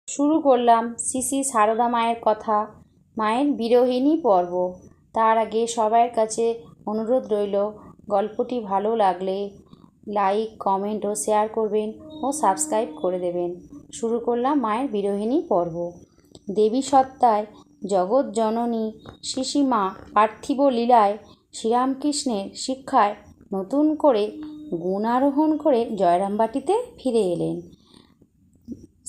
শুরু করলাম শ্রী শ্রী সারদা মায়ের কথা, মায়ের বিরোহিনী পর্ব। তার আগে সবার কাছে অনুরোধ রইল, গল্পটি ভালো লাগলে লাইক, কমেন্ট ও শেয়ার করবেন ও সাবস্ক্রাইব করে দেবেন। শুরু করলাম মায়ের বিরোহিনী পর্ব। দেবী সত্তায় জগৎ জননী শ্রীশ্রীমা পার্থিব লীলায় শ্রীরামকৃষ্ণের শিক্ষায় নতুন করে গুণ আরোহণ করে জয়রামবাটিতে ফিরে এলেন।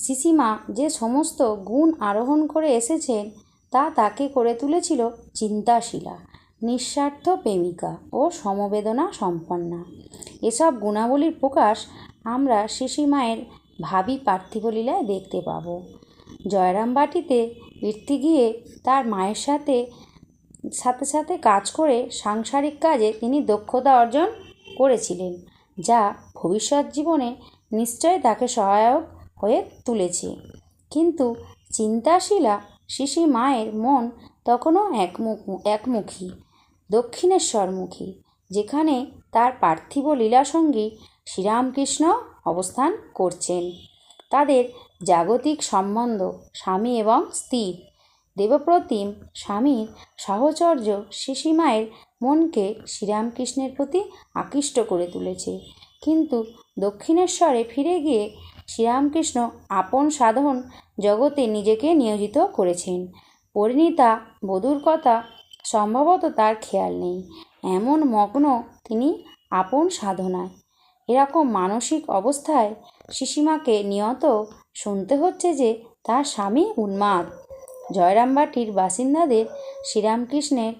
শ্রীশ্রীমা যে সমস্ত গুণ আরোহণ করে এসেছেন তা তাকে করে তুলেছিল চিন্তাশীলা, নিঃস্বার্থ প্রেমিকা ও সমবেদনা সম্পন্না। এসব গুণাবলীর প্রকাশ আমরা শ্রীশ্রীমায়ের ভাবী পার্থিব লীলায় দেখতে পাব। জয়রামবাটিতে ফিরতে গিয়ে তার মায়ের সাথে সাথে কাজ করে সাংসারিক কাজে তিনি দক্ষতা অর্জন করেছিলেন, যা ভবিষ্যৎ জীবনে নিশ্চয় তাকে সহায়ক হয়ে তুলেছে। কিন্তু চিন্তাশীলা শ্রী মায়ের মন তখনও একমুখী, দক্ষিণেশ্বরমুখী, যেখানে তার পার্থিব লীলাসঙ্গী শ্রীরামকৃষ্ণ অবস্থান করছেন। তাদের জাগতিক সম্বন্ধ স্বামী এবং স্ত্রীর। দেবপ্রতিম স্বামীর সাহচর্য শ্রীমায়ের মনকে শ্রীরামকৃষ্ণের প্রতি আকৃষ্ট করে তুলেছে। কিন্তু দক্ষিণেশ্বরে ফিরে গিয়ে শ্রীরামকৃষ্ণ আপন সাধন জগতে নিজেকে নিয়োজিত করেছেন। পরিণীতা বধূর কথা সম্ভবত তার খেয়াল নেই, এমন মগ্ন তিনি আপন সাধনায়। এরকম মানসিক অবস্থায় শ্রীমাকে নিয়ত শুনতে হচ্ছে যে তার স্বামী উন্মাদ। জয়রামবাটির বাসিন্দাদের শ্রীরামকৃষ্ণের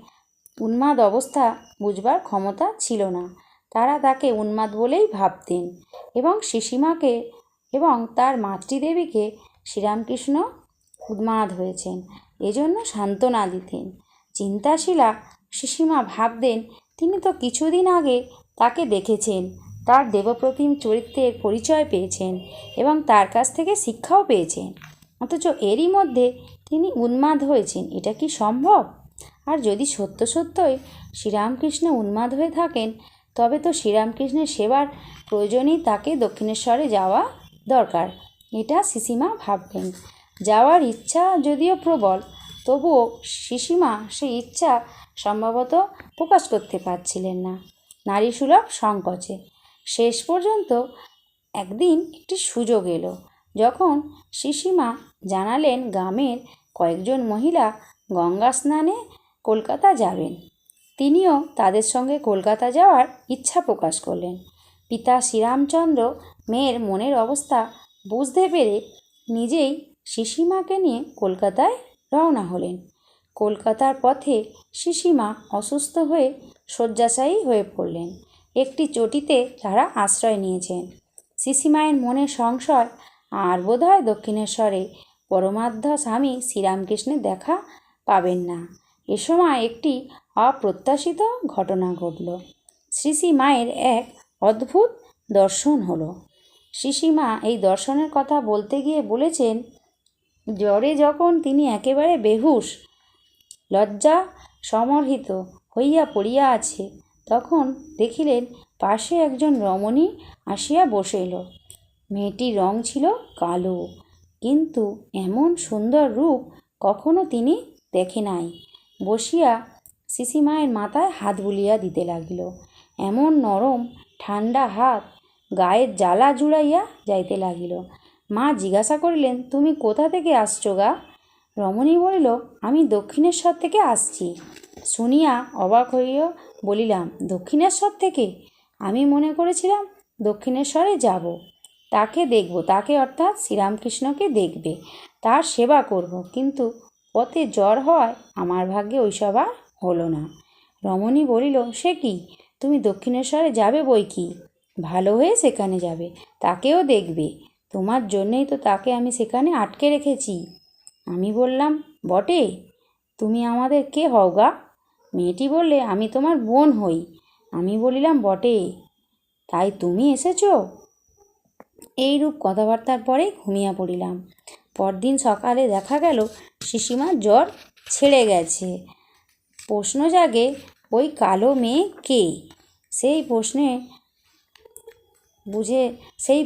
উন্মাদ অবস্থা বুঝবার ক্ষমতা ছিল না। তারা তাকে উন্মাদ বলেই ভাবতেন এবং শ্রীমাকে এবং তার মাতৃদেবীকে শ্রীরামকৃষ্ণ উন্মাদ হয়েছেন এজন্য সান্ত্বনা দিতেন। চিন্তাশীলা শ্রীমা ভাবতেন, তিনি তো কিছুদিন আগে তাকে দেখেছেন, তার দেবপ্রতিম চরিত্রের পরিচয় পেয়েছেন এবং তার কাছ থেকে শিক্ষাও পেয়েছেন, অথচ এরই মধ্যে তিনি উন্মাদ হয়েছেন। এটা কি সম্ভব? আর যদি সত্যই শ্রীরামকৃষ্ণ উন্মাদ হয়ে থাকেন, তবে তো শ্রীরামকৃষ্ণের সেবার প্রয়োজনেই তাকে দক্ষিণেশ্বরে যাওয়া দরকার, এটা শ্রীমা ভাববেন। যাওয়ার ইচ্ছা যদিও প্রবল, তবুও শ্রীমা সেই ইচ্ছা সম্ভবত প্রকাশ করতে পারছিলেন না, নারীসুলভ সংকোচে। শেষ পর্যন্ত একদিন একটি সুযোগ এলো, যখন শ্রীমা জানালেন গ্রামের কয়েকজন মহিলা গঙ্গা স্নানে কলকাতা যাবেন। তিনিও তাদের সঙ্গে কলকাতা যাওয়ার ইচ্ছা প্রকাশ করলেন। পিতা শ্রীরামচন্দ্র মেয়ের মনের অবস্থা বুঝতে পেরে নিজেই শ্রীমাকে নিয়ে কলকাতায় রওনা হলেন। কলকাতার পথে শ্রীমা অসুস্থ হয়ে শয্যাশায়ী হয়ে পড়লেন। একটি চটিতে তারা আশ্রয় নিয়েছেন। শ্রীমায়ের মনে সংশয়, আর বোধহয় দক্ষিণেশ্বরে পরমাধ্য স্বামী শ্রীরামকৃষ্ণের দেখা পাবেন না। এ সময় একটি অপ্রত্যাশিত ঘটনা ঘটল। শ্রীমায়ের এক অদ্ভুত দর্শন হলো। শ্রীমা এই দর্শনের কথা বলতে গিয়ে বলেছেন, জ্বরে যখন তিনি একেবারে বেহুশ, লজ্জা সমর্হিত হইয়া পড়িয়া আছে, তখন দেখিলেন পাশে একজন রমণী আসিয়া বসিল। মেয়েটির রং ছিল কালো, কিন্তু এমন সুন্দর রূপ কখনো তিনি দেখে নাই। বসিয়া শ্রীমায়ের মাথায় হাত বুলিয়া দিতে লাগিল। এমন নরম ঠান্ডা হাত গায়ের জ্বালা জুড়াইয়া যাইতে লাগিল। মা জিজ্ঞাসা করিলেন, তুমি কোথা থেকে আসছো গা? রমণী বলিল, আমি দক্ষিণেশ্বর থেকে আসছি। শুনিয়া অবাক হইয়া বলিলাম, দক্ষিণেশ্বর থেকে? আমি মনে করেছিলাম দক্ষিণেশ্বরে যাব, তাকে দেখব, তাকে অর্থাৎ শ্রীরামকৃষ্ণকে দেখবে, তার সেবা করব, কিন্তু পথে জ্বর হওয়ায় আমার ভাগ্যে ওইসব আর হলো না। রমণী বলিল, সে কি, তুমি দক্ষিণেশ্বরে যাবে বই কি, ভালো হয়ে সেখানে যাবে, তাকেও দেখবে, তোমার জন্যেই তো তাকে আমি সেখানে আটকে রেখেছি। আমি বললাম, বটে, তুমি আমাদের কে হও গা? মেয়েটি বললে, আমি তোমার বোন হই। আমি বলিলাম, বটে, তাই তুমি এসেছো? এইরূপ কথাবার্তার পরে ঘুমিয়া পড়িলাম। পরদিন সকালে দেখা গেল শ্রীমার জ্বর ছেড়ে গেছে। প্রশ্ন জাগে, ওই কালো মেয়ে কে? সেই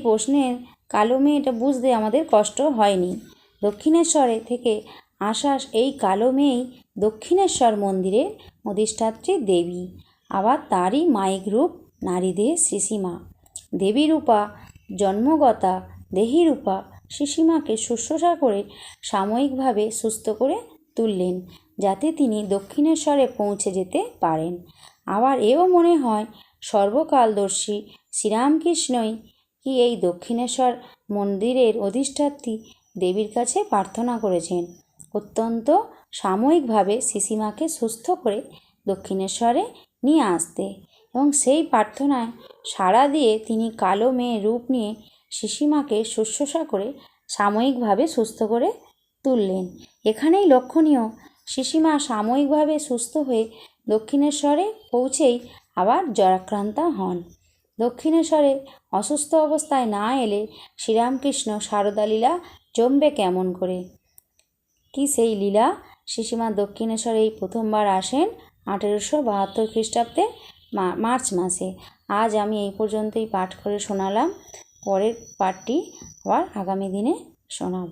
প্রশ্নের কালো মেয়েটা বুঝতে আমাদের কষ্ট হয়নি। দক্ষিণেশ্বরে থেকে আসা এই কালো মেয়েই দক্ষিণেশ্বর মন্দিরের অধিষ্ঠাত্রী দেবী, আবার তারই মায়িক রূপ নারীদের শ্রীসীমা। দেবী রূপা জন্মগতা দেহী রূপা শ্রীসীমাকে শুশ্রূষা করে সাময়িকভাবে সুস্থ করে তুললেন, যাতে তিনি দক্ষিণেশ্বরে পৌঁছে যেতে পারেন। আবার এও মনে হয় সর্বকালদর্শী শ্রীরামকৃষ্ণই কি এই দক্ষিণেশ্বর মন্দিরের অধিষ্ঠাত্রী দেবীর কাছে প্রার্থনা করেছেন অত্যন্ত সাময়িকভাবে শ্রীসীমাকে সুস্থ করে দক্ষিণেশ্বরে নিয়ে আসতে, এবং সেই প্রার্থনায় সাড়া দিয়ে তিনি কালো মেয়ে রূপ নিয়ে শ্রীসীমাকে শুশ্রূষা করে সাময়িকভাবে সুস্থ করে তুললেন। এখানেই লক্ষণীয়, শ্রীসীমা সাময়িকভাবে সুস্থ হয়ে দক্ষিণেশ্বরে পৌঁছেই আবার জ্বরাক্রান্ত হন। দক্ষিণেশ্বরে অসুস্থ অবস্থায় না এলে শ্রীরামকৃষ্ণ সারদা লীলা জমবে কেমন করে? কি সেই লীলা? শ্রীসীমা দক্ষিণেশ্বরে এই প্রথমবার আসেন 1872 খ্রিস্টাব্দে মার্চ মাসে। আজ আমি এই পর্যন্তই পাঠ করে শোনালাম। পরের পাঠটি আবার আগামী দিনে শোনাব।